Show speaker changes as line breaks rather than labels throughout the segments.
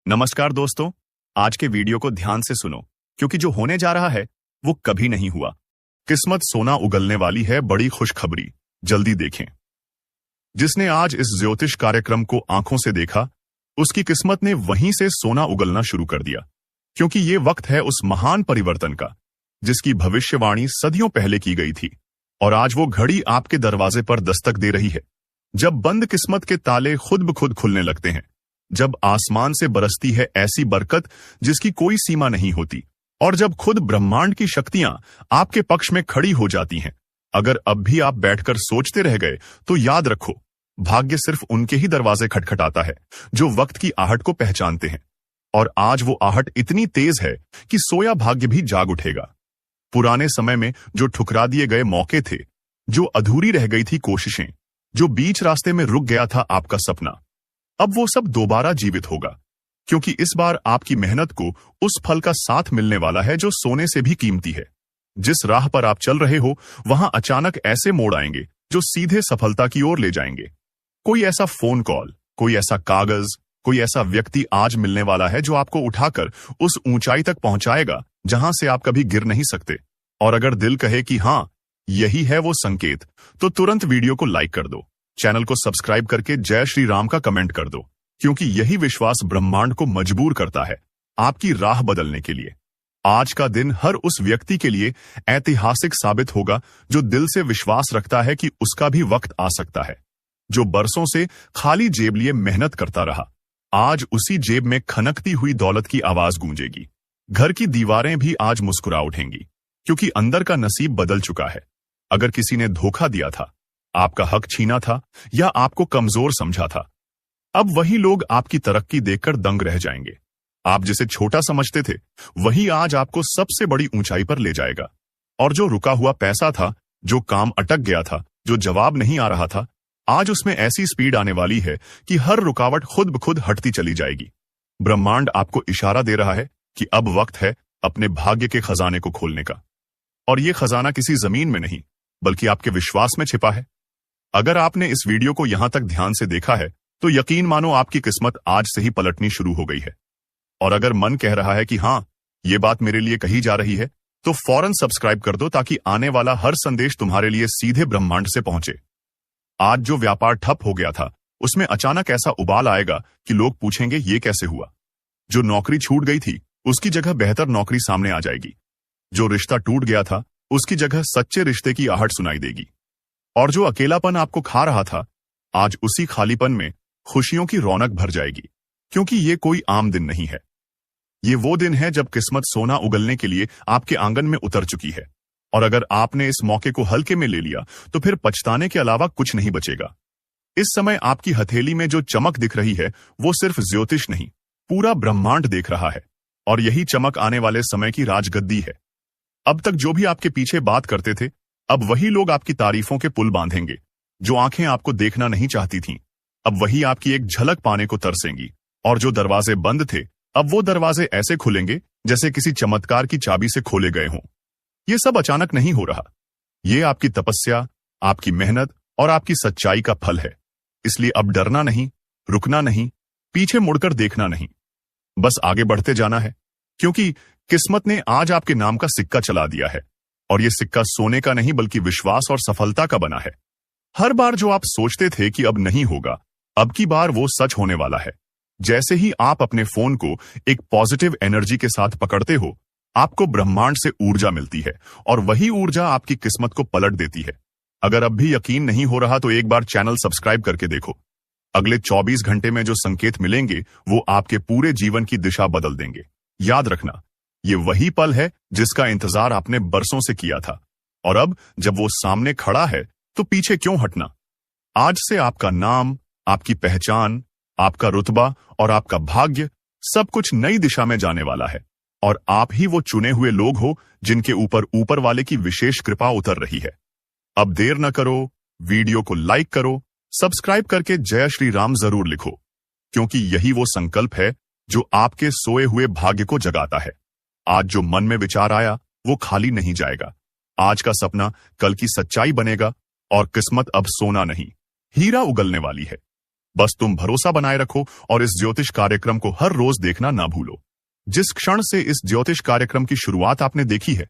नमस्कार दोस्तों, आज के वीडियो को ध्यान से सुनो क्योंकि जो होने जा रहा है वो कभी नहीं हुआ। किस्मत सोना उगलने वाली है, बड़ी खुशखबरी, जल्दी देखें। जिसने आज इस ज्योतिष कार्यक्रम को आंखों से देखा, उसकी किस्मत ने वहीं से सोना उगलना शुरू कर दिया, क्योंकि ये वक्त है उस महान परिवर्तन का जिसकी भविष्यवाणी सदियों पहले की गई थी। और आज वो घड़ी आपके दरवाजे पर दस्तक दे रही है, जब बंद किस्मत के ताले खुद ब खुद खुलने लगते हैं, जब आसमान से बरसती है ऐसी बरकत जिसकी कोई सीमा नहीं होती, और जब खुद ब्रह्मांड की शक्तियां आपके पक्ष में खड़ी हो जाती हैं। अगर अब भी आप बैठकर सोचते रह गए तो याद रखो, भाग्य सिर्फ उनके ही दरवाजे खटखटाता है जो वक्त की आहट को पहचानते हैं। और आज वो आहट इतनी तेज है कि सोया भाग्य भी जाग उठेगा। पुराने समय में जो ठुकरा दिए गए मौके थे, जो अधूरी रह गई थी कोशिशें, जो बीच रास्ते में रुक गया था आपका सपना, अब वो सब दोबारा जीवित होगा, क्योंकि इस बार आपकी मेहनत को उस फल का साथ मिलने वाला है जो सोने से भी कीमती है। जिस राह पर आप चल रहे हो वहां अचानक ऐसे मोड़ आएंगे जो सीधे सफलता की ओर ले जाएंगे। कोई ऐसा फोन कॉल, कोई ऐसा कागज, कोई ऐसा व्यक्ति आज मिलने वाला है जो आपको उठाकर उस ऊंचाई तक पहुंचाएगा जहां से आप कभी गिर नहीं सकते। और अगर दिल कहे कि हां, यही है वो संकेत, तो तुरंत वीडियो को लाइक कर दो, चैनल को सब्सक्राइब करके जय श्री राम का कमेंट कर दो, क्योंकि यही विश्वास ब्रह्मांड को मजबूर करता है आपकी राह बदलने के लिए। आज का दिन हर उस व्यक्ति के लिए ऐतिहासिक साबित होगा जो दिल से विश्वास रखता है कि उसका भी वक्त आ सकता है। जो बरसों से खाली जेब लिए मेहनत करता रहा, आज उसी जेब में खनकती हुई दौलत की आवाज गूंजेगी। घर की दीवारें भी आज मुस्कुरा उठेंगी, क्योंकि अंदर का नसीब बदल चुका है। अगर किसी ने धोखा दिया था, आपका हक छीना था या आपको कमजोर समझा था, अब वही लोग आपकी तरक्की देखकर दंग रह जाएंगे। आप जिसे छोटा समझते थे वही आज आपको सबसे बड़ी ऊंचाई पर ले जाएगा। और जो रुका हुआ पैसा था, जो काम अटक गया था, जो जवाब नहीं आ रहा था, आज उसमें ऐसी स्पीड आने वाली है कि हर रुकावट खुद ब खुद हटती चली जाएगी। ब्रह्मांड आपको इशारा दे रहा है कि अब वक्त है अपने भाग्य के खजाने को खोलने का। और ये खजाना किसी जमीन में नहीं, बल्कि आपके विश्वास में छिपा है। अगर आपने इस वीडियो को यहां तक ध्यान से देखा है तो यकीन मानो आपकी किस्मत आज से ही पलटनी शुरू हो गई है। और अगर मन कह रहा है कि हां, ये बात मेरे लिए कही जा रही है, तो फौरन सब्सक्राइब कर दो ताकि आने वाला हर संदेश तुम्हारे लिए सीधे ब्रह्मांड से पहुंचे। आज जो व्यापार ठप हो गया था, उसमें अचानक ऐसा उबाल आएगा कि लोग पूछेंगे ये कैसे हुआ। जो नौकरी छूट गई थी उसकी जगह बेहतर नौकरी सामने आ जाएगी। जो रिश्ता टूट गया था उसकी जगह सच्चे रिश्ते की आहट सुनाई देगी। और जो अकेलापन आपको खा रहा था, आज उसी खालीपन में खुशियों की रौनक भर जाएगी, क्योंकि ये कोई आम दिन नहीं है। ये वो दिन है जब किस्मत सोना उगलने के लिए आपके आंगन में उतर चुकी है। और अगर आपने इस मौके को हल्के में ले लिया तो फिर पछताने के अलावा कुछ नहीं बचेगा। इस समय आपकी हथेली में जो चमक दिख रही है वो सिर्फ ज्योतिष नहीं, पूरा ब्रह्मांड देख रहा है। और यही चमक आने वाले समय की राजगद्दी है। अब तक जो भी आपके पीछे बात करते थे, अब वही लोग आपकी तारीफों के पुल बांधेंगे। जो आंखें आपको देखना नहीं चाहती थीं, अब वही आपकी एक झलक पाने को तरसेंगी। और जो दरवाजे बंद थे, अब वो दरवाजे ऐसे खुलेंगे जैसे किसी चमत्कार की चाबी से खोले गए हों। ये सब अचानक नहीं हो रहा, ये आपकी तपस्या, आपकी मेहनत और आपकी सच्चाई का फल है। इसलिए अब डरना नहीं, रुकना नहीं, पीछे मुड़कर देखना नहीं, बस आगे बढ़ते जाना है, क्योंकि किस्मत ने आज आपके नाम का सिक्का चला दिया है। और ये सिक्का सोने का नहीं बल्कि विश्वास और सफलता का बना है। हर बार जो आप सोचते थे कि अब नहीं होगा, अब की बार वो सच होने वाला है। जैसे ही आप अपने फोन को एक पॉजिटिव एनर्जी के साथ पकड़ते हो, आपको ब्रह्मांड से ऊर्जा मिलती है और वही ऊर्जा आपकी किस्मत को पलट देती है। अगर अब भी यकीन नहीं हो रहा तो एक बार चैनल सब्सक्राइब करके देखो। अगले 24 घंटे में जो संकेत मिलेंगे वो आपके पूरे जीवन की दिशा बदल देंगे। याद रखना, ये वही पल है जिसका इंतजार आपने बरसों से किया था। और अब जब वो सामने खड़ा है तो पीछे क्यों हटना। आज से आपका नाम, आपकी पहचान, आपका रुतबा और आपका भाग्य सब कुछ नई दिशा में जाने वाला है। और आप ही वो चुने हुए लोग हो जिनके ऊपर वाले की विशेष कृपा उतर रही है। अब देर न करो, वीडियो को लाइक करो, सब्सक्राइब करके जय श्री राम जरूर लिखो, क्योंकि यही वो संकल्प है जो आपके सोए हुए भाग्य को जगाता है। आज जो मन में विचार आया वो खाली नहीं जाएगा। आज का सपना कल की सच्चाई बनेगा और किस्मत अब सोना नहीं, हीरा उगलने वाली है। बस तुम भरोसा बनाए रखो और इस ज्योतिष कार्यक्रम को हर रोज देखना ना भूलो। जिस क्षण से इस ज्योतिष कार्यक्रम की शुरुआत आपने देखी है,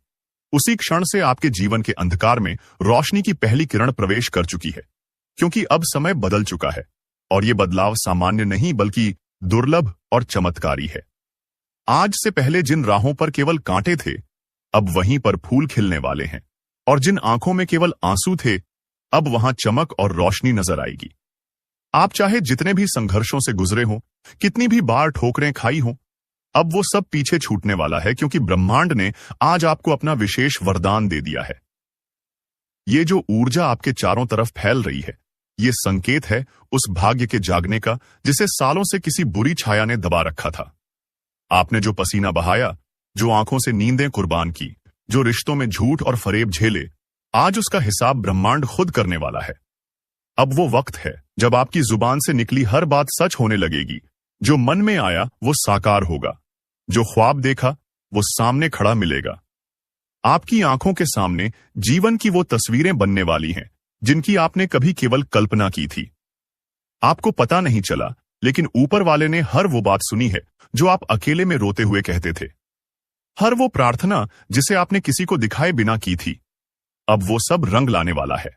उसी क्षण से आपके जीवन के अंधकार में रोशनी की पहली किरण प्रवेश कर चुकी है, क्योंकि अब समय बदल चुका है और ये बदलाव सामान्य नहीं बल्कि दुर्लभ और चमत्कारी है। आज से पहले जिन राहों पर केवल कांटे थे, अब वहीं पर फूल खिलने वाले हैं, और जिन आंखों में केवल आंसू थे, अब वहां चमक और रोशनी नजर आएगी। आप चाहे जितने भी संघर्षों से गुजरे हों, कितनी भी बार ठोकरें खाई हों, अब वो सब पीछे छूटने वाला है, क्योंकि ब्रह्मांड ने आज आपको अपना विशेष वरदान दे दिया है। ये जो ऊर्जा आपके चारों तरफ फैल रही है, ये संकेत है उस भाग्य के जागने का जिसे सालों से किसी बुरी छाया ने दबा रखा था। आपने जो पसीना बहाया, जो आंखों से नींदें कुर्बान की, जो रिश्तों में झूठ और फरेब झेले, आज उसका हिसाब ब्रह्मांड खुद करने वाला है। अब वो वक्त है जब आपकी जुबान से निकली हर बात सच होने लगेगी। जो मन में आया वो साकार होगा, जो ख्वाब देखा वो सामने खड़ा मिलेगा। आपकी आंखों के सामने जीवन की वो तस्वीरें बनने वाली हैं जिनकी आपने कभी केवल कल्पना की थी। आपको पता नहीं चला, लेकिन ऊपर वाले ने हर वो बात सुनी है जो आप अकेले में रोते हुए कहते थे। हर वो प्रार्थना जिसे आपने किसी को दिखाए बिना की थी, अब वो सब रंग लाने वाला है।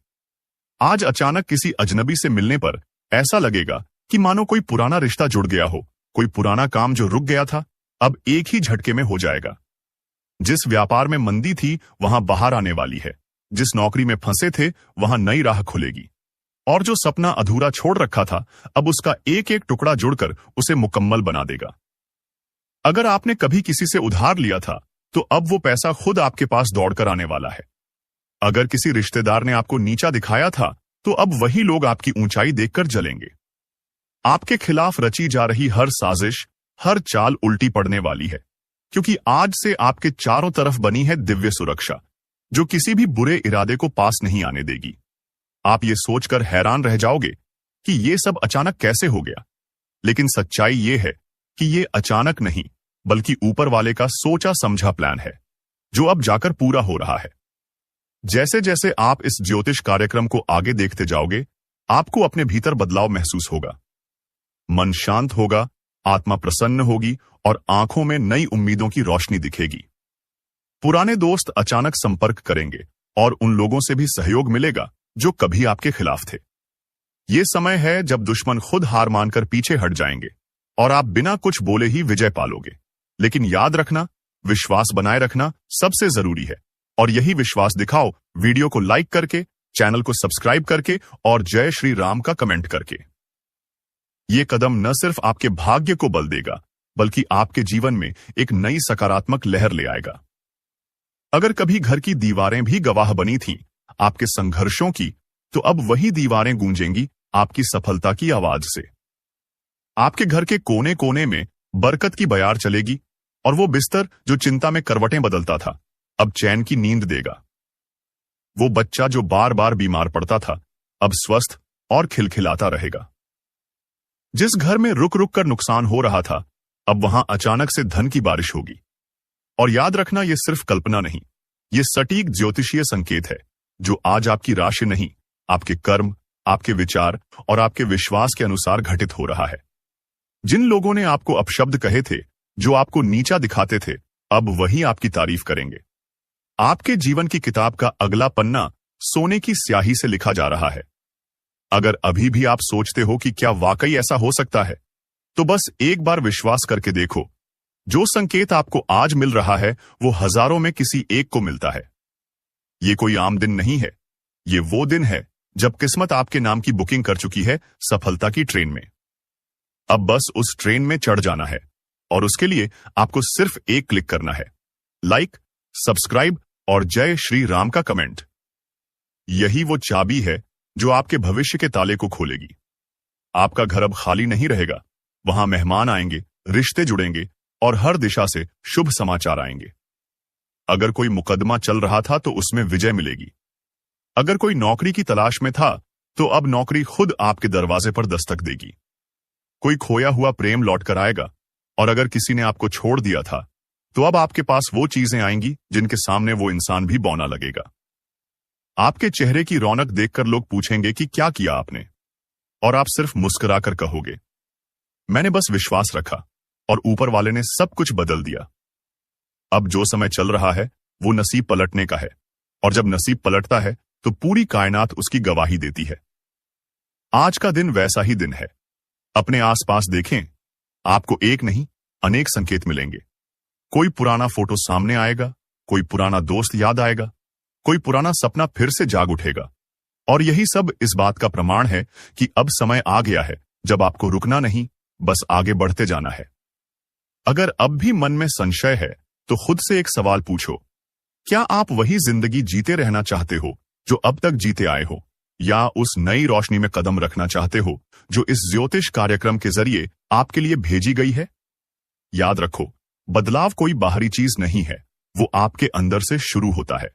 आज अचानक किसी अजनबी से मिलने पर ऐसा लगेगा कि मानो कोई पुराना रिश्ता जुड़ गया हो, कोई पुराना काम जो रुक गया था अब एक ही झटके में हो जाएगा। जिस व्यापार में मंदी थी वहां बाहर आने वाली है, जिस नौकरी में फंसे थे वहां नई राह खुलेगी, और जो सपना अधूरा छोड़ रखा था अब उसका एक एक टुकड़ा जुड़कर उसे मुकम्मल बना देगा। अगर आपने कभी किसी से उधार लिया था तो अब वो पैसा खुद आपके पास दौड़कर आने वाला है। अगर किसी रिश्तेदार ने आपको नीचा दिखाया था तो अब वही लोग आपकी ऊंचाई देखकर जलेंगे। आपके खिलाफ रची जा रही हर साजिश, हर चाल उल्टी पड़ने वाली है, क्योंकि आज से आपके चारों तरफ बनी है दिव्य सुरक्षा जो किसी भी बुरे इरादे को पास नहीं आने देगी। आप ये सोचकर हैरान रह जाओगे कि ये सब अचानक कैसे हो गया, लेकिन सच्चाई ये है कि ये अचानक नहीं बल्कि ऊपर वाले का सोचा समझा प्लान है जो अब जाकर पूरा हो रहा है। जैसे जैसे आप इस ज्योतिष कार्यक्रम को आगे देखते जाओगे, आपको अपने भीतर बदलाव महसूस होगा। मन शांत होगा, आत्मा प्रसन्न होगी और आंखों में नई उम्मीदों की रोशनी दिखेगी। पुराने दोस्त अचानक संपर्क करेंगे और उन लोगों से भी सहयोग मिलेगा जो कभी आपके खिलाफ थे। ये समय है जब दुश्मन खुद हार मानकर पीछे हट जाएंगे और आप बिना कुछ बोले ही विजय पालोगे। लेकिन याद रखना, विश्वास बनाए रखना सबसे जरूरी है, और यही विश्वास दिखाओ वीडियो को लाइक करके, चैनल को सब्सक्राइब करके और जय श्री राम का कमेंट करके। ये कदम न सिर्फ आपके भाग्य को बल देगा बल्कि आपके जीवन में एक नई सकारात्मक लहर ले आएगा। अगर कभी घर की दीवारें भी गवाह बनी थीं आपके संघर्षों की, तो अब वही दीवारें गूंजेंगी आपकी सफलता की आवाज से। आपके घर के कोने कोने में बरकत की बयार चलेगी और वो बिस्तर जो चिंता में करवटें बदलता था अब चैन की नींद देगा। वो बच्चा जो बार बार बीमार पड़ता था अब स्वस्थ और खिलखिलाता रहेगा। जिस घर में रुक रुक कर नुकसान हो रहा था अब वहां अचानक से धन की बारिश होगी। और याद रखना, यह सिर्फ कल्पना नहीं, यह सटीक ज्योतिषीय संकेत है जो आज आपकी राशि नहीं, आपके कर्म, आपके विचार और आपके विश्वास के अनुसार घटित हो रहा है। जिन लोगों ने आपको अपशब्द कहे थे, जो आपको नीचा दिखाते थे, अब वही आपकी तारीफ करेंगे। आपके जीवन की किताब का अगला पन्ना सोने की स्याही से लिखा जा रहा है। अगर अभी भी आप सोचते हो कि क्या वाकई ऐसा हो सकता है, तो बस एक बार विश्वास करके देखो। जो संकेत आपको आज मिल रहा है वो हजारों में किसी एक को मिलता है। ये कोई आम दिन नहीं है, ये वो दिन है जब किस्मत आपके नाम की बुकिंग कर चुकी है सफलता की ट्रेन में। अब बस उस ट्रेन में चढ़ जाना है, और उसके लिए आपको सिर्फ एक क्लिक करना है, लाइक, सब्सक्राइब और जय श्री राम का कमेंट। यही वो चाबी है जो आपके भविष्य के ताले को खोलेगी। आपका घर अब खाली नहीं रहेगा, वहां मेहमान आएंगे, रिश्ते जुड़ेंगे और हर दिशा से शुभ समाचार आएंगे। अगर कोई मुकदमा चल रहा था तो उसमें विजय मिलेगी। अगर कोई नौकरी की तलाश में था तो अब नौकरी खुद आपके दरवाजे पर दस्तक देगी। कोई खोया हुआ प्रेम लौट कर आएगा, और अगर किसी ने आपको छोड़ दिया था तो अब आपके पास वो चीजें आएंगी जिनके सामने वो इंसान भी बौना लगेगा। आपके चेहरे की रौनक देखकर लोग पूछेंगे कि क्या किया आपने। और आप सिर्फ मुस्कुराकर कहोगे, मैंने बस विश्वास रखा और ऊपर वाले ने सब कुछ बदल दिया। अब जो समय चल रहा है वो नसीब पलटने का है, और जब नसीब पलटता है तो पूरी कायनात उसकी गवाही देती है। आज का दिन वैसा ही दिन है। अपने आसपास देखें, आपको एक नहीं अनेक संकेत मिलेंगे। कोई पुराना फोटो सामने आएगा, कोई पुराना दोस्त याद आएगा, कोई पुराना सपना फिर से जाग उठेगा। और यही सब इस बात का प्रमाण है कि अब समय आ गया है जब आपको रुकना नहीं, बस आगे बढ़ते जाना है। अगर अब भी मन में संशय है तो खुद से एक सवाल पूछो, क्या आप वही जिंदगी जीते रहना चाहते हो जो अब तक जीते आए हो, या उस नई रोशनी में कदम रखना चाहते हो जो इस ज्योतिष कार्यक्रम के जरिए आपके लिए भेजी गई है? याद रखो, बदलाव कोई बाहरी चीज नहीं है, वो आपके अंदर से शुरू होता है।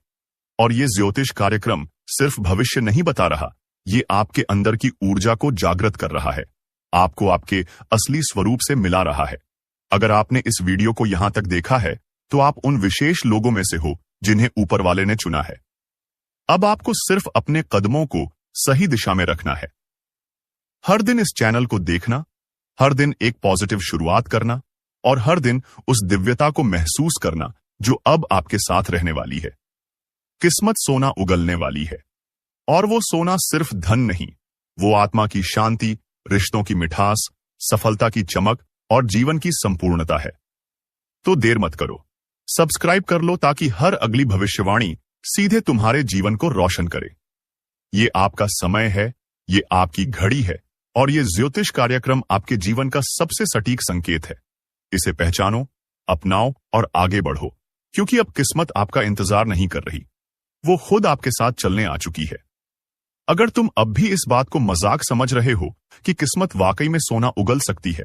और ये ज्योतिष कार्यक्रम सिर्फ भविष्य नहीं बता रहा, ये आपके अंदर की ऊर्जा को जागृत कर रहा है, आपको आपके असली स्वरूप से मिला रहा है। अगर आपने इस वीडियो को यहां तक देखा है तो आप उन विशेष लोगों में से हो जिन्हें ऊपर वाले ने चुना है। अब आपको सिर्फ अपने कदमों को सही दिशा में रखना है। हर दिन इस चैनल को देखना, हर दिन एक पॉजिटिव शुरुआत करना, और हर दिन उस दिव्यता को महसूस करना जो अब आपके साथ रहने वाली है। किस्मत सोना उगलने वाली है, और वो सोना सिर्फ धन नहीं, वो आत्मा की शांति, रिश्तों की मिठास, सफलता की चमक और जीवन की संपूर्णता है। तो देर मत करो, सब्सक्राइब कर लो ताकि हर अगली भविष्यवाणी सीधे तुम्हारे जीवन को रोशन करे। ये आपका समय है, ये आपकी घड़ी है, और ये ज्योतिष कार्यक्रम आपके जीवन का सबसे सटीक संकेत है। इसे पहचानो, अपनाओ और आगे बढ़ो, क्योंकि अब किस्मत आपका इंतजार नहीं कर रही, वो खुद आपके साथ चलने आ चुकी है। अगर तुम अब भी इस बात को मजाक समझ रहे हो कि किस्मत वाकई में सोना उगल सकती है,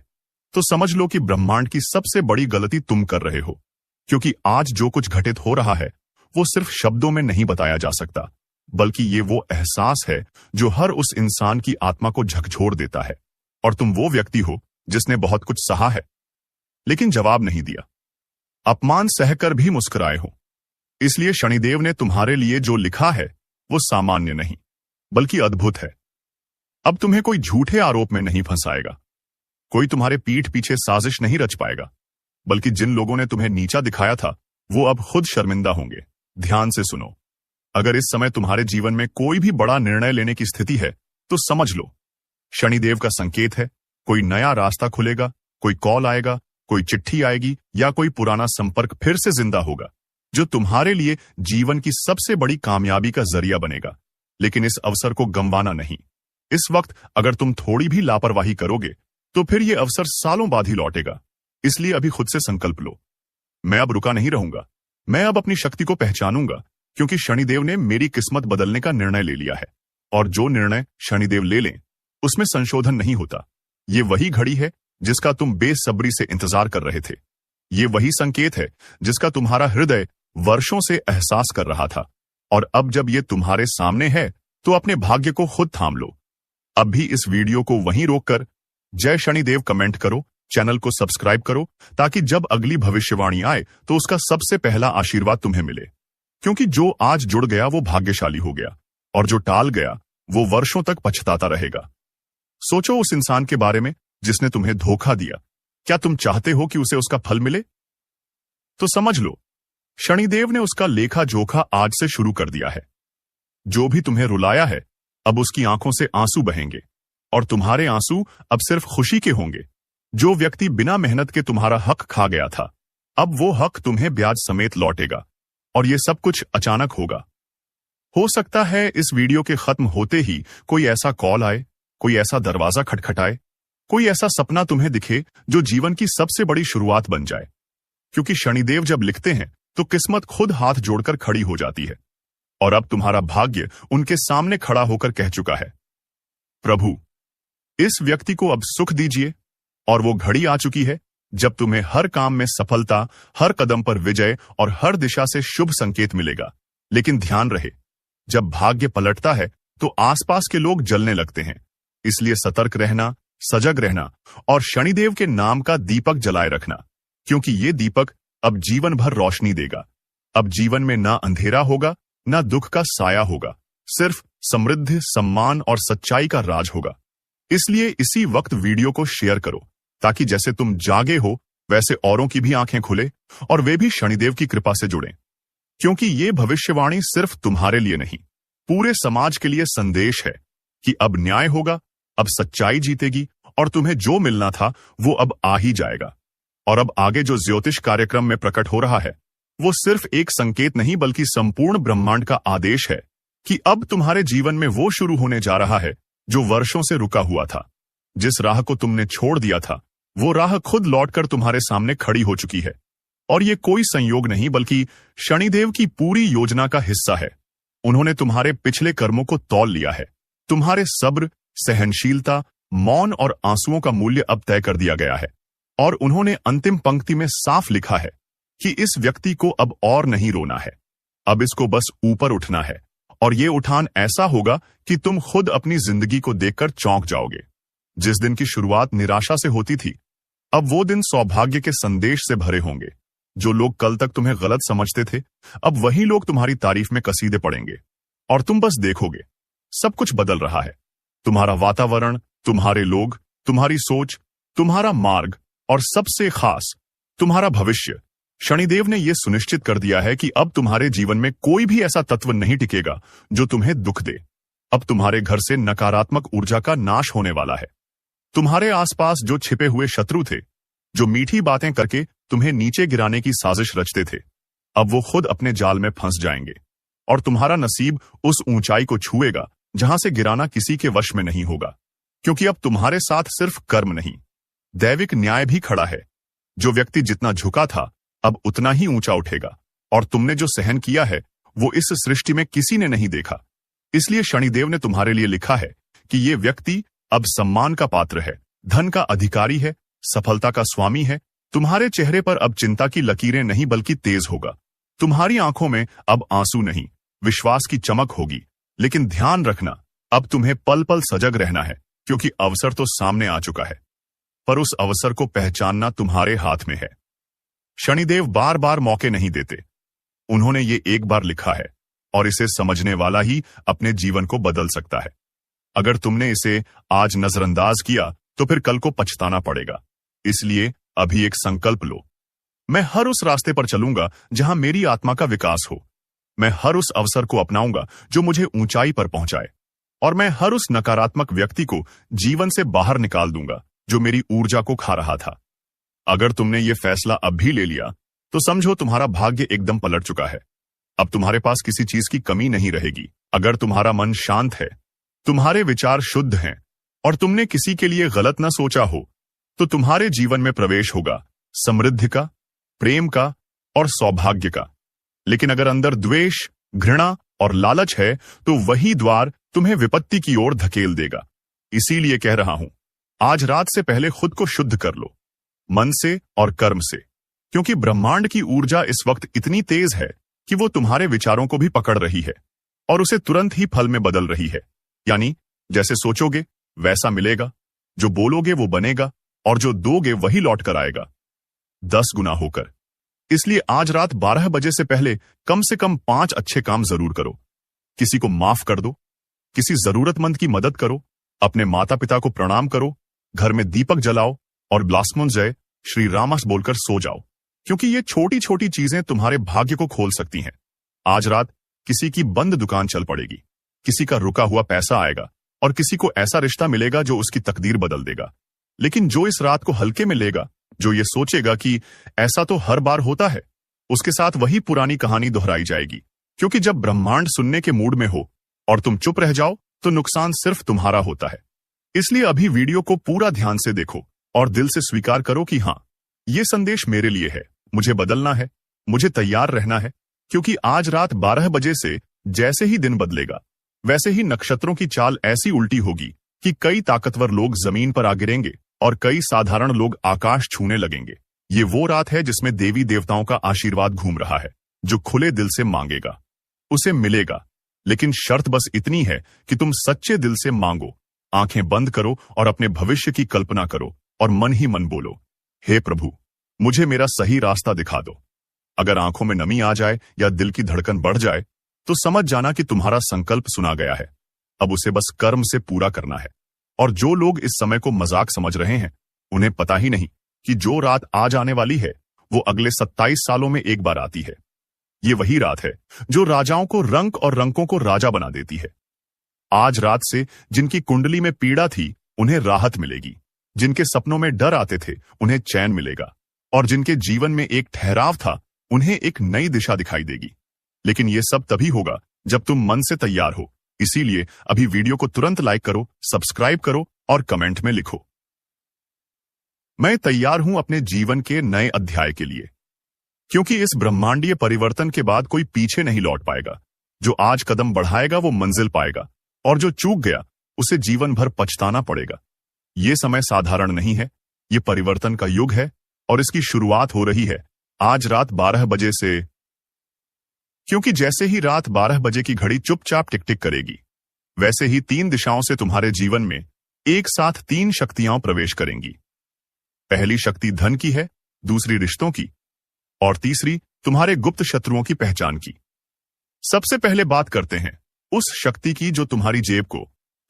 तो समझ लो कि ब्रह्मांड की सबसे बड़ी गलती तुम कर रहे हो, क्योंकि आज जो कुछ घटित हो रहा है वो सिर्फ शब्दों में नहीं बताया जा सकता, बल्कि ये वो एहसास है जो हर उस इंसान की आत्मा को झकझोर देता है। और तुम वो व्यक्ति हो जिसने बहुत कुछ सहा है लेकिन जवाब नहीं दिया, अपमान सहकर भी मुस्कुराए हो। इसलिए शनिदेव ने तुम्हारे लिए जो लिखा है वो सामान्य नहीं बल्कि अद्भुत है। अब तुम्हें कोई झूठे आरोप में नहीं फंसाएगा, कोई तुम्हारे पीठ पीछे साजिश नहीं रच पाएगा, बल्कि जिन लोगों ने तुम्हें नीचा दिखाया था वो अब खुद शर्मिंदा होंगे। ध्यान से सुनो, अगर इस समय तुम्हारे जीवन में कोई भी बड़ा निर्णय लेने की स्थिति है तो समझ लो, शनिदेव का संकेत है। कोई नया रास्ता खुलेगा, कोई कॉल आएगा, कोई चिट्ठी आएगी, या कोई पुराना संपर्क फिर से जिंदा होगा जो तुम्हारे लिए जीवन की सबसे बड़ी कामयाबी का जरिया बनेगा। लेकिन इस अवसर को गंवाना नहीं। इस वक्त अगर तुम थोड़ी भी लापरवाही करोगे तो फिर यह अवसर सालों बाद ही लौटेगा। इसलिए अभी खुद से संकल्प लो, मैं अब रुका नहीं रहूंगा, मैं अब अपनी शक्ति को पहचानूंगा, क्योंकि शनिदेव ने मेरी किस्मत बदलने का निर्णय ले लिया है। और जो निर्णय शनिदेव ले लें उसमें संशोधन नहीं होता। ये वही घड़ी है जिसका तुम बेसब्री से इंतजार कर रहे थे। ये वही संकेत है जिसका तुम्हारा हृदय वर्षों से एहसास कर रहा था। और अब जब ये तुम्हारे सामने है तो अपने भाग्य को खुद थाम लो। अब भी इस वीडियो को वहीं रोककर जय शनिदेव कमेंट करो, चैनल को सब्सक्राइब करो, ताकि जब अगली भविष्यवाणी आए तो उसका सबसे पहला आशीर्वाद तुम्हें मिले। क्योंकि जो आज जुड़ गया वो भाग्यशाली हो गया, और जो टाल गया वो वर्षों तक पछताता रहेगा। सोचो उस इंसान के बारे में जिसने तुम्हें धोखा दिया। क्या तुम चाहते हो कि उसे उसका फल मिले? तो समझ लो, शनिदेव ने उसका लेखा जोखा आज से शुरू कर दिया है। जो भी तुम्हें रुलाया है अब उसकी आंखों से आंसू बहेंगे, और तुम्हारे आंसू अब सिर्फ खुशी के होंगे। जो व्यक्ति बिना मेहनत के तुम्हारा हक खा गया था, अब वो हक तुम्हें ब्याज समेत लौटेगा। और ये सब कुछ अचानक होगा। हो सकता है इस वीडियो के खत्म होते ही कोई ऐसा कॉल आए, कोई ऐसा दरवाजा खटखटाए, कोई ऐसा सपना तुम्हें दिखे जो जीवन की सबसे बड़ी शुरुआत बन जाए। क्योंकि शनिदेव जब लिखते हैं तो किस्मत खुद हाथ जोड़कर खड़ी हो जाती है। और अब तुम्हारा भाग्य उनके सामने खड़ा होकर कह चुका है, प्रभु इस व्यक्ति को अब सुख दीजिए। और वो घड़ी आ चुकी है जब तुम्हें हर काम में सफलता, हर कदम पर विजय और हर दिशा से शुभ संकेत मिलेगा। लेकिन ध्यान रहे, जब भाग्य पलटता है तो आसपास के लोग जलने लगते हैं। इसलिए सतर्क रहना, सजग रहना और शनिदेव के नाम का दीपक जलाए रखना, क्योंकि ये दीपक अब जीवन भर रोशनी देगा। अब जीवन में ना अंधेरा होगा, ना दुख का साया होगा, सिर्फ समृद्धि, सम्मान और सच्चाई का राज होगा। इसलिए इसी वक्त वीडियो को शेयर करो, ताकि जैसे तुम जागे हो वैसे औरों की भी आंखें खुले और वे भी शनिदेव की कृपा से जुड़ें। क्योंकि ये भविष्यवाणी सिर्फ तुम्हारे लिए नहीं, पूरे समाज के लिए संदेश है कि अब न्याय होगा, अब सच्चाई जीतेगी और तुम्हें जो मिलना था वो अब आ ही जाएगा। और अब आगे जो ज्योतिष कार्यक्रम में प्रकट हो रहा है वो सिर्फ एक संकेत नहीं बल्कि संपूर्ण ब्रह्मांड का आदेश है कि अब तुम्हारे जीवन में वो शुरू होने जा रहा है जो वर्षों से रुका हुआ था। जिस राह को तुमने छोड़ दिया था वो राह खुद लौटकर तुम्हारे सामने खड़ी हो चुकी है। और ये कोई संयोग नहीं बल्कि शनिदेव की पूरी योजना का हिस्सा है। उन्होंने तुम्हारे पिछले कर्मों को तौल लिया है। तुम्हारे सब्र, सहनशीलता, मौन और आंसुओं का मूल्य अब तय कर दिया गया है। और उन्होंने अंतिम पंक्ति में साफ लिखा है कि इस व्यक्ति को अब और नहीं रोना है, अब इसको बस ऊपर उठना है। और ये उठान ऐसा होगा कि तुम खुद अपनी जिंदगी को देखकर चौंक जाओगे। जिस दिन की शुरुआत निराशा से होती थी, अब वो दिन सौभाग्य के संदेश से भरे होंगे। जो लोग कल तक तुम्हें गलत समझते थे, अब वही लोग तुम्हारी तारीफ में कसीदे पड़ेंगे। और तुम बस देखोगे, सब कुछ बदल रहा है। तुम्हारा वातावरण, तुम्हारे लोग, तुम्हारी सोच, तुम्हारा मार्ग और सबसे खास तुम्हारा भविष्य। शनिदेव ने यह सुनिश्चित कर दिया है कि अब तुम्हारे जीवन में कोई भी ऐसा तत्व नहीं टिकेगा जो तुम्हें दुख दे। अब तुम्हारे घर से नकारात्मक ऊर्जा का नाश होने वाला है। तुम्हारे आसपास जो छिपे हुए शत्रु थे, जो मीठी बातें करके तुम्हें नीचे गिराने की साजिश रचते थे, अब वो खुद अपने जाल में फंस जाएंगे। और तुम्हारा नसीब उस ऊंचाई को छुएगा जहां से गिराना किसी के वश में नहीं होगा। क्योंकि अब तुम्हारे साथ सिर्फ कर्म नहीं, दैविक न्याय भी खड़ा है। जो व्यक्ति जितना झुका था अब उतना ही ऊंचा उठेगा। और तुमने जो सहन किया है वो इस सृष्टि में किसी ने नहीं देखा। इसलिए शनिदेव ने तुम्हारे लिए लिखा है कि ये व्यक्ति अब सम्मान का पात्र है, धन का अधिकारी है, सफलता का स्वामी है। तुम्हारे चेहरे पर अब चिंता की लकीरें नहीं बल्कि तेज होगा। तुम्हारी आंखों में अब आंसू नहीं, विश्वास की चमक होगी। लेकिन ध्यान रखना, अब तुम्हें पल पल सजग रहना है, क्योंकि अवसर तो सामने आ चुका है, पर उस अवसर को पहचानना तुम्हारे हाथ में है। शनिदेव बार बार मौके नहीं देते। उन्होंने ये एक बार लिखा है और इसे समझने वाला ही अपने जीवन को बदल सकता है। अगर तुमने इसे आज नजरअंदाज किया तो फिर कल को पछताना पड़ेगा। इसलिए अभी एक संकल्प लो, मैं हर उस रास्ते पर चलूंगा जहां मेरी आत्मा का विकास हो। मैं हर उस अवसर को अपनाऊंगा जो मुझे ऊंचाई पर पहुंचाए। और मैं हर उस नकारात्मक व्यक्ति को जीवन से बाहर निकाल दूंगा जो मेरी ऊर्जा को खा रहा था। अगर तुमने ये फैसला अब भी ले लिया तो समझो तुम्हारा भाग्य एकदम पलट चुका है। अब तुम्हारे पास किसी चीज की कमी नहीं रहेगी। अगर तुम्हारा मन शांत है, तुम्हारे विचार शुद्ध हैं और तुमने किसी के लिए गलत न सोचा हो, तो तुम्हारे जीवन में प्रवेश होगा समृद्धि का, प्रेम का और सौभाग्य का। लेकिन अगर अंदर द्वेष, घृणा और लालच है तो वही द्वार तुम्हें विपत्ति की ओर धकेल देगा। इसीलिए कह रहा हूं, आज रात से पहले खुद को शुद्ध कर लो, मन से और कर्म से। क्योंकि ब्रह्मांड की ऊर्जा इस वक्त इतनी तेज है कि वो तुम्हारे विचारों को भी पकड़ रही है और उसे तुरंत ही फल में बदल रही है। यानी जैसे सोचोगे वैसा मिलेगा, जो बोलोगे वो बनेगा और जो दोगे वही लौट कर आएगा 10 गुना होकर। इसलिए आज रात 12 बजे से पहले कम से कम 5 अच्छे काम जरूर करो। किसी को माफ कर दो, किसी जरूरतमंद की मदद करो, अपने माता पिता को प्रणाम करो, घर में दीपक जलाओ और ब्लास्मुंजय श्री रामस बोलकर सो जाओ। क्योंकि ये छोटी छोटी चीजें तुम्हारे भाग्य को खोल सकती हैं। आज रात किसी की बंद दुकान चल पड़ेगी, किसी का रुका हुआ पैसा आएगा और किसी को ऐसा रिश्ता मिलेगा जो उसकी तकदीर बदल देगा। लेकिन जो इस रात को हल्के में लेगा, जो ये सोचेगा कि ऐसा तो हर बार होता है, उसके साथ वही पुरानी कहानी दोहराई जाएगी। क्योंकि जब ब्रह्मांड सुनने के मूड में हो और तुम चुप रह जाओ तो नुकसान सिर्फ तुम्हारा होता है। इसलिए अभी वीडियो को पूरा ध्यान से देखो और दिल से स्वीकार करो कि हाँ, ये संदेश मेरे लिए है, मुझे बदलना है, मुझे तैयार रहना है। क्योंकि आज रात 12 बजे से जैसे ही दिन बदलेगा, वैसे ही नक्षत्रों की चाल ऐसी उल्टी होगी कि कई ताकतवर लोग जमीन पर आ गिरेंगे और कई साधारण लोग आकाश छूने लगेंगे। ये वो रात है जिसमें देवी देवताओं का आशीर्वाद घूम रहा है। जो खुले दिल से मांगेगा उसे मिलेगा। लेकिन शर्त बस इतनी है कि तुम सच्चे दिल से मांगो, आंखें बंद करो और अपने भविष्य की कल्पना करो और मन ही मन बोलो, हे प्रभु, मुझे मेरा सही रास्ता दिखा दो। अगर आंखों में नमी आ जाए या दिल की धड़कन बढ़ जाए तो समझ जाना कि तुम्हारा संकल्प सुना गया है। अब उसे बस कर्म से पूरा करना है। और जो लोग इस समय को मजाक समझ रहे हैं, उन्हें पता ही नहीं कि जो रात आज आने वाली है वो अगले 27 सालों में एक बार आती है। ये वही रात है जो राजाओं को रंक और रंकों को राजा बना देती है। आज रात से जिनकी कुंडली में पीड़ा थी उन्हें राहत मिलेगी, जिनके सपनों में डर आते थे उन्हें चैन मिलेगा, और जिनके जीवन में एक ठहराव था उन्हें एक नई दिशा दिखाई देगी। लेकिन ये सब तभी होगा जब तुम मन से तैयार हो। इसीलिए अभी वीडियो को तुरंत लाइक करो, सब्सक्राइब करो और कमेंट में लिखो, मैं तैयार हूं अपने जीवन के नए अध्याय के लिए। क्योंकि इस ब्रह्मांडीय परिवर्तन के बाद कोई पीछे नहीं लौट पाएगा। जो आज कदम बढ़ाएगा वो मंजिल पाएगा, और जो चूक गया उसे जीवन भर पछताना पड़ेगा। ये समय साधारण नहीं है, ये परिवर्तन का युग है और इसकी शुरुआत हो रही है आज रात 12 बजे से। क्योंकि जैसे ही रात 12 बजे की घड़ी चुपचाप टिक टिक करेगी, वैसे ही 3 दिशाओं से तुम्हारे जीवन में एक साथ 3 शक्तियां प्रवेश करेंगी। पहली शक्ति धन की है, दूसरी रिश्तों की, और तीसरी तुम्हारे गुप्त शत्रुओं की पहचान की। सबसे पहले बात करते हैं उस शक्ति की जो तुम्हारी जेब को,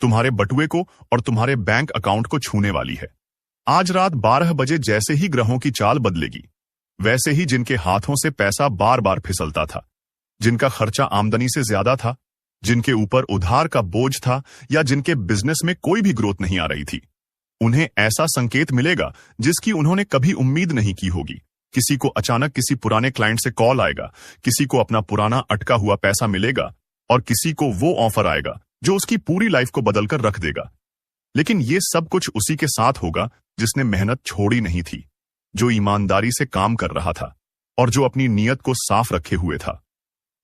तुम्हारे बटुए को और तुम्हारे बैंक अकाउंट को छूने वाली है। आज रात 12 बजे जैसे ही ग्रहों की चाल बदलेगी, वैसे ही जिनके हाथों से पैसा बार बार फिसलता था, जिनका खर्चा आमदनी से ज्यादा था, जिनके ऊपर उधार का बोझ था, या जिनके बिजनेस में कोई भी ग्रोथ नहीं आ रही थी, उन्हें ऐसा संकेत मिलेगा जिसकी उन्होंने कभी उम्मीद नहीं की होगी। किसी को अचानक किसी पुराने क्लाइंट से कॉल आएगा, किसी को अपना पुराना अटका हुआ पैसा मिलेगा, और किसी को वो ऑफर आएगा जो उसकी पूरी लाइफ को बदलकर रख देगा। लेकिन ये सब कुछ उसी के साथ होगा जिसने मेहनत छोड़ी नहीं थी, जो ईमानदारी से काम कर रहा था और जो अपनी नीयत को साफ रखे हुए था।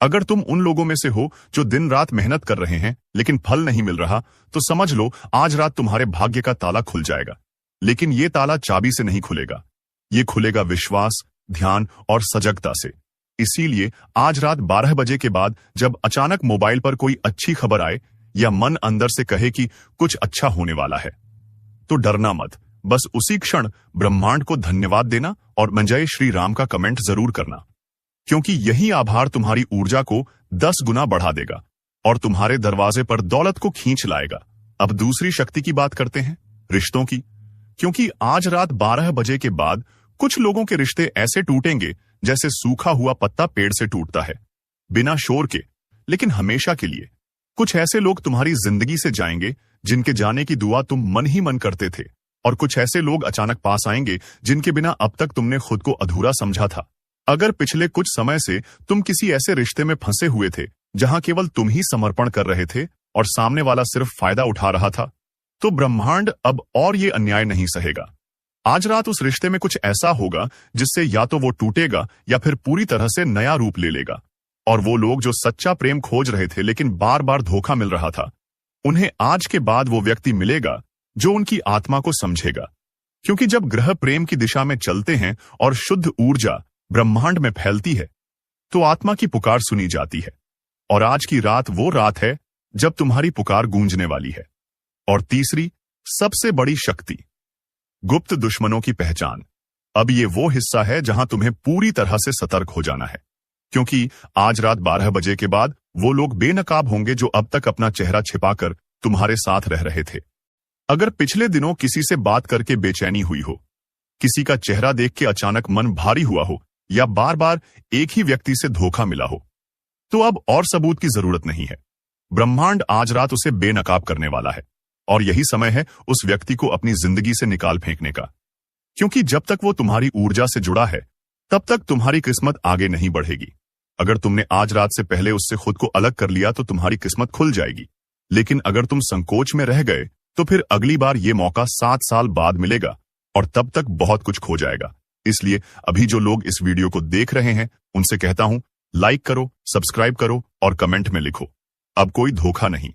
अगर तुम उन लोगों में से हो जो दिन रात मेहनत कर रहे हैं लेकिन फल नहीं मिल रहा, तो समझ लो आज रात तुम्हारे भाग्य का ताला खुल जाएगा। लेकिन ये ताला चाबी से नहीं खुलेगा, ये खुलेगा विश्वास, ध्यान और सजगता से। इसीलिए आज रात 12 बजे के बाद जब अचानक मोबाइल पर कोई अच्छी खबर आए या मन अंदर से कहे कि कुछ अच्छा होने वाला है, तो डरना मत। बस उसी क्षण ब्रह्मांड को धन्यवाद देना और जय श्री राम का कमेंट जरूर करना, क्योंकि यही आभार तुम्हारी ऊर्जा को 10 गुना बढ़ा देगा और तुम्हारे दरवाजे पर दौलत को खींच लाएगा। अब दूसरी शक्ति की बात करते हैं, रिश्तों की। क्योंकि आज रात 12 बजे के बाद कुछ लोगों के रिश्ते ऐसे टूटेंगे जैसे सूखा हुआ पत्ता पेड़ से टूटता है, बिना शोर के, लेकिन हमेशा के लिए। कुछ ऐसे लोग तुम्हारी जिंदगी से जाएंगे जिनके जाने की दुआ तुम मन ही मन करते थे, और कुछ ऐसे लोग अचानक पास आएंगे जिनके बिना अब तक तुमने खुद को अधूरा समझा था। अगर पिछले कुछ समय से तुम किसी ऐसे रिश्ते में फंसे हुए थे जहां केवल तुम ही समर्पण कर रहे थे और सामने वाला सिर्फ फायदा उठा रहा था, तो ब्रह्मांड अब और ये अन्याय नहीं सहेगा। आज रात उस रिश्ते में कुछ ऐसा होगा जिससे या तो वो टूटेगा या फिर पूरी तरह से नया रूप ले लेगा। और वो लोग जो सच्चा प्रेम खोज रहे थे लेकिन बार बार धोखा मिल रहा था, उन्हें आज के बाद वो व्यक्ति मिलेगा जो उनकी आत्मा को समझेगा। क्योंकि जब ग्रह प्रेम की दिशा में चलते हैं और शुद्ध ऊर्जा ब्रह्मांड में फैलती है, तो आत्मा की पुकार सुनी जाती है। और आज की रात वो रात है जब तुम्हारी पुकार गूंजने वाली है। और तीसरी सबसे बड़ी शक्ति, गुप्त दुश्मनों की पहचान। अब ये वो हिस्सा है जहां तुम्हें पूरी तरह से सतर्क हो जाना है, क्योंकि आज रात 12 बजे के बाद वो लोग बेनकाब होंगे जो अब तक अपना चेहरा छिपाकर तुम्हारे साथ रह रहे थे। अगर पिछले दिनों किसी से बात करके बेचैनी हुई हो, किसी का चेहरा देख के अचानक मन भारी हुआ हो, या बार बार एक ही व्यक्ति से धोखा मिला हो, तो अब और सबूत की जरूरत नहीं है। ब्रह्मांड आज रात उसे बेनकाब करने वाला है, और यही समय है उस व्यक्ति को अपनी जिंदगी से निकाल फेंकने का। क्योंकि जब तक वो तुम्हारी ऊर्जा से जुड़ा है, तब तक तुम्हारी किस्मत आगे नहीं बढ़ेगी। अगर तुमने आज रात से पहले उससे खुद को अलग कर लिया तो तुम्हारी किस्मत खुल जाएगी। लेकिन अगर तुम संकोच में रह गए तो फिर अगली बार ये मौका 7 साल बाद मिलेगा, और तब तक बहुत कुछ खो जाएगा। इसलिए अभी जो लोग इस वीडियो को देख रहे हैं उनसे कहता हूं, लाइक करो, सब्सक्राइब करो और कमेंट में लिखो, अब कोई धोखा नहीं,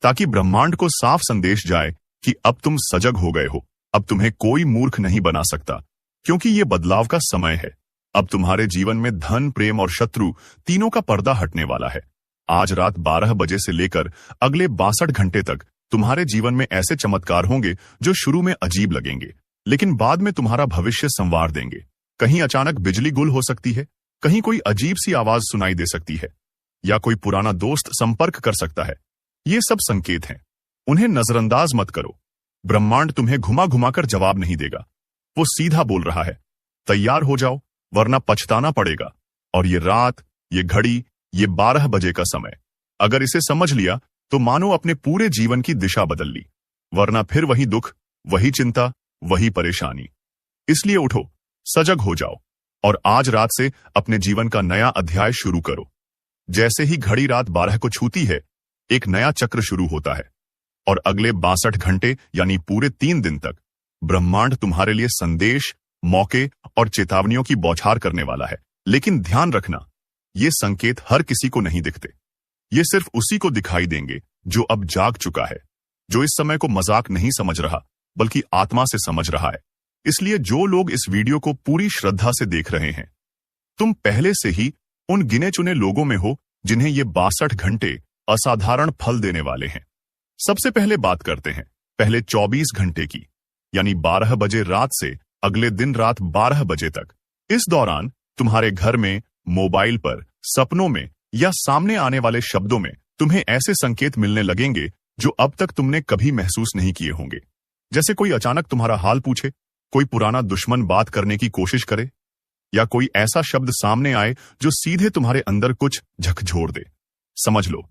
ताकि ब्रह्मांड को साफ संदेश जाए कि अब तुम सजग हो गए हो। अब तुम्हें कोई मूर्ख नहीं बना सकता, क्योंकि ये बदलाव का समय है। अब तुम्हारे जीवन में धन, प्रेम और शत्रु तीनों का पर्दा हटने वाला है। आज रात 12 बजे से लेकर अगले 62 घंटे तक तुम्हारे जीवन में ऐसे चमत्कार होंगे जो शुरू में अजीब लगेंगे, लेकिन बाद में तुम्हारा भविष्य संवार देंगे। कहीं अचानक बिजली गुल हो सकती है, कहीं कोई अजीब सी आवाज सुनाई दे सकती है, या कोई पुराना दोस्त संपर्क कर सकता है। ये सब संकेत हैं, उन्हें नजरअंदाज मत करो। ब्रह्मांड तुम्हें घुमा घुमाकर जवाब नहीं देगा। वो सीधा बोल रहा है, तैयार हो जाओ वरना पछताना पड़ेगा। और ये रात, ये घड़ी, ये 12 बजे का समय, अगर इसे समझ लिया तो मानो अपने पूरे जीवन की दिशा बदल ली, वरना फिर वही दुख, वही चिंता, वही परेशानी। इसलिए उठो, सजग हो जाओ और आज रात से अपने जीवन का नया अध्याय शुरू करो। जैसे ही घड़ी रात 12 को छूती है, एक नया चक्र शुरू होता है और अगले 62 घंटे यानी पूरे 3 दिन तक ब्रह्मांड तुम्हारे लिए संदेश, मौके और चेतावनियों की बौछार करने वाला है। लेकिन ध्यान रखना, ये संकेत हर किसी को नहीं दिखते। ये सिर्फ उसी को दिखाई देंगे जो अब जाग चुका है, जो इस समय को मजाक नहीं समझ रहा बल्कि आत्मा से समझ रहा है। इसलिए जो लोग इस वीडियो को पूरी श्रद्धा से देख रहे हैं, तुम पहले से ही उन गिने चुने लोगों में हो जिन्हें ये 62 घंटे असाधारण फल देने वाले हैं। सबसे पहले बात करते हैं पहले 24 घंटे की, यानी 12 बजे रात से अगले दिन रात 12 बजे तक। इस दौरान तुम्हारे घर में, मोबाइल पर, सपनों में या सामने आने वाले शब्दों में तुम्हें ऐसे संकेत मिलने लगेंगे जो अब तक तुमने कभी महसूस नहीं किए होंगे। जैसे कोई अचानक तुम्हारा हाल पूछे, कोई पुराना दुश्मन बात करने की कोशिश करे, या कोई ऐसा शब्द सामने आए जो सीधे तुम्हारे अंदर कुछ झकझोर दे। समझ लो,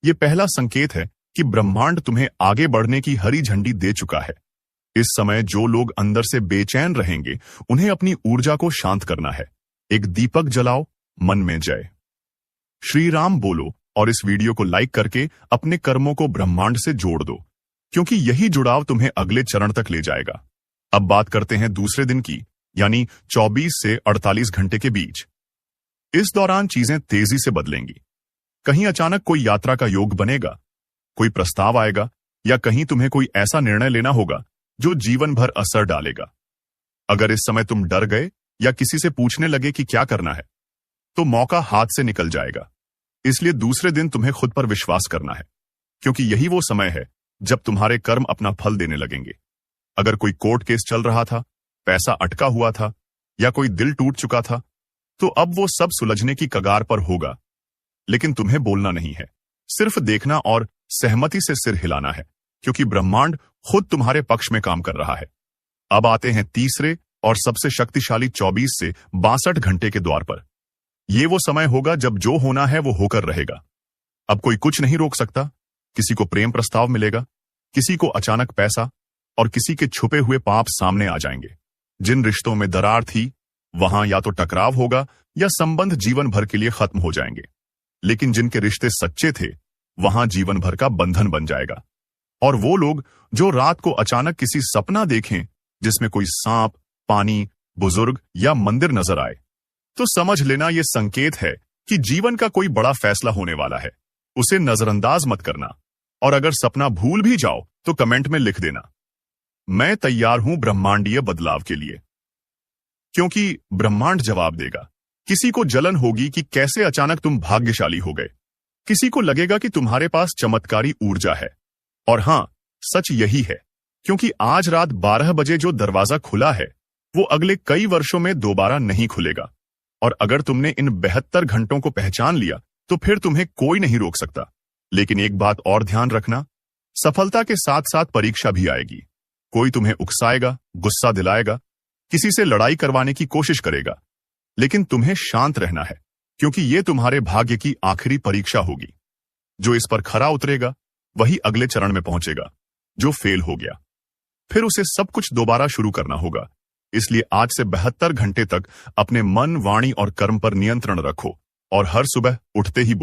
ये पहला संकेत है कि ब्रह्मांड तुम्हें आगे बढ़ने की हरी झंडी दे चुका है। इस समय जो लोग अंदर से बेचैन रहेंगे, उन्हें अपनी ऊर्जा को शांत करना है। एक दीपक जलाओ, मन में जय श्री राम बोलो और इस वीडियो को लाइक करके अपने कर्मों को ब्रह्मांड से जोड़ दो, क्योंकि यही जुड़ाव तुम्हें अगले चरण तक ले जाएगा। अब बात करते हैं दूसरे दिन की, यानी 24 से 48 घंटे के बीच। इस दौरान चीजें तेजी से बदलेंगी। कहीं अचानक कोई यात्रा का योग बनेगा, कोई प्रस्ताव आएगा, या कहीं तुम्हें कोई ऐसा निर्णय लेना होगा जो जीवन भर असर डालेगा। अगर इस समय तुम डर गए या किसी से पूछने लगे कि क्या करना है, तो मौका हाथ से निकल जाएगा। इसलिए दूसरे दिन तुम्हें खुद पर विश्वास करना है, क्योंकि यही वो समय है जब तुम्हारे कर्म अपना फल देने लगेंगे। अगर कोई कोर्ट केस चल रहा था, पैसा अटका हुआ था या कोई दिल टूट चुका था, तो अब वो सब सुलझने की कगार पर होगा। लेकिन तुम्हें बोलना नहीं है, सिर्फ देखना और सहमति से सिर हिलाना है, क्योंकि ब्रह्मांड खुद तुम्हारे पक्ष में काम कर रहा है। अब आते हैं तीसरे और सबसे शक्तिशाली 24 से 62 घंटे के द्वार पर। ये वो समय होगा जब जो होना है वो होकर रहेगा। अब कोई कुछ नहीं रोक सकता। किसी को प्रेम प्रस्ताव मिलेगा, किसी को अचानक पैसा, और किसी के छुपे हुए पाप सामने आ जाएंगे। जिन रिश्तों में दरार थी, वहां या तो टकराव होगा या संबंध जीवन भर के लिए खत्म हो जाएंगे। लेकिन जिनके रिश्ते सच्चे थे, वहां जीवन भर का बंधन बन जाएगा। और वो लोग जो रात को अचानक किसी सपना देखें जिसमें कोई सांप, पानी, बुजुर्ग या मंदिर नजर आए, तो समझ लेना ये संकेत है कि जीवन का कोई बड़ा फैसला होने वाला है। उसे नजरअंदाज मत करना, और अगर सपना भूल भी जाओ तो कमेंट में लिख देना, मैं तैयार हूं ब्रह्मांडीय बदलाव के लिए। क्योंकि ब्रह्मांड जवाब देगा। किसी को जलन होगी कि कैसे अचानक तुम भाग्यशाली हो गए। किसी को लगेगा कि तुम्हारे पास चमत्कारी ऊर्जा है। और हां, सच यही है, क्योंकि आज रात 12 बजे जो दरवाजा खुला है, वो अगले कई वर्षों में दोबारा नहीं खुलेगा। और अगर तुमने इन 72 घंटों को पहचान लिया, तो फिर तुम्हें कोई नहीं रोक सकता। लेकिन एक बात और ध्यान रखना, सफलता के साथ साथ परीक्षा भी आएगी। कोई तुम्हें उकसाएगा, गुस्सा दिलाएगा, किसी से लड़ाई करवाने की कोशिश करेगा। लेकिन तुम्हें शांत रहना है, क्योंकि ये तुम्हारे भाग्य की आखिरी परीक्षा होगी। जो इस पर खरा उतरेगा, वही अगले चरण में पहुंचेगा। जो फेल हो गया, फिर उसे सब कुछ दोबारा शुरू करना होगा। इसलिए आज से 72 घंटे तक अपने मन, वाणी और कर्म पर नियंत्रण रखो, और हर सुबह उठते ही